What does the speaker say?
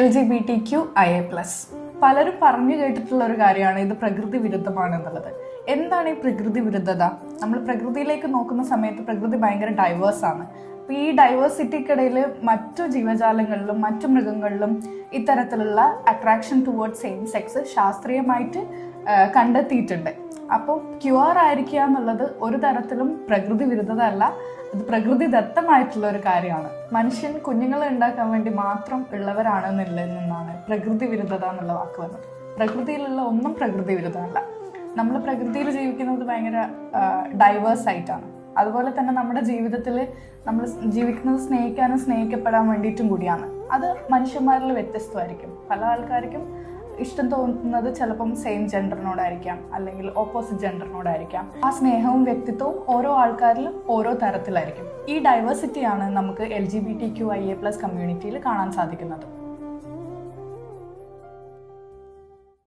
LGBTQIA+. പലരും പറഞ്ഞു കേട്ടിട്ടുള്ള ഒരു കാര്യമാണ് ഇത് പ്രകൃതി വിരുദ്ധമാണെന്നുള്ളത്. എന്താണ് ഈ പ്രകൃതി വിരുദ്ധത? നമ്മൾ പ്രകൃതിയിലേക്ക് നോക്കുന്ന സമയത്ത് പ്രകൃതി ഭയങ്കര ഡൈവേഴ്സാണ്. അപ്പോൾ ഈ ഡൈവേഴ്സിറ്റിക്കിടയിൽ മറ്റു ജീവജാലങ്ങളിലും മറ്റു മൃഗങ്ങളിലും ഇത്തരത്തിലുള്ള അട്രാക്ഷൻ ടുവേർഡ്സ് സെയിം സെക്സ് ശാസ്ത്രീയമായിട്ട് കണ്ടെത്തിയിട്ടുണ്ട്. അപ്പോൾ ക്യൂർ ആയിരിക്കുക എന്നുള്ളത് ഒരു തരത്തിലും പ്രകൃതി വിരുദ്ധത അല്ല, ഇത് പ്രകൃതി ദത്തമായിട്ടുള്ള ഒരു കാര്യമാണ്. മനുഷ്യൻ കുഞ്ഞുങ്ങളെ ഉണ്ടാക്കാൻ വേണ്ടി മാത്രം ഉള്ളവരാണെന്നുള്ളതിൽ നിന്നാണ് പ്രകൃതി വിരുദ്ധത എന്നുള്ള വാക്ക് വന്നത്. പ്രകൃതിയിലുള്ള ഒന്നും പ്രകൃതി വിരുദ്ധമല്ല. നമ്മൾ പ്രകൃതിയിൽ ജീവിക്കുന്നത് ഭയങ്കര ഡൈവേഴ്സ് ആയിട്ടാണ്. അതുപോലെ തന്നെ നമ്മുടെ ജീവിതത്തിൽ നമ്മൾ ജീവിക്കുന്നത് സ്നേഹിക്കാനും സ്നേഹിക്കപ്പെടാൻ വേണ്ടിയിട്ടും കൂടിയാണ്. അത് മനുഷ്യന്മാരിൽ വ്യത്യസ്തമായിരിക്കും. പല ആൾക്കാർക്കും ഇഷ്ടം തോന്നുന്നത് ചിലപ്പം സെയിം ജെൻഡറിനോടായിരിക്കാം, അല്ലെങ്കിൽ ഓപ്പോസിറ്റ് ജെൻഡറിനോടായിരിക്കാം. ആ സ്നേഹവും വ്യക്തിത്വവും ഓരോ ആൾക്കാരിലും ഓരോ തരത്തിലായിരിക്കും. ഈ ഡൈവേഴ്സിറ്റിയാണ് നമുക്ക് LGBTQIA+ കമ്മ്യൂണിറ്റിയിൽ കാണാൻ സാധിക്കുന്നത്.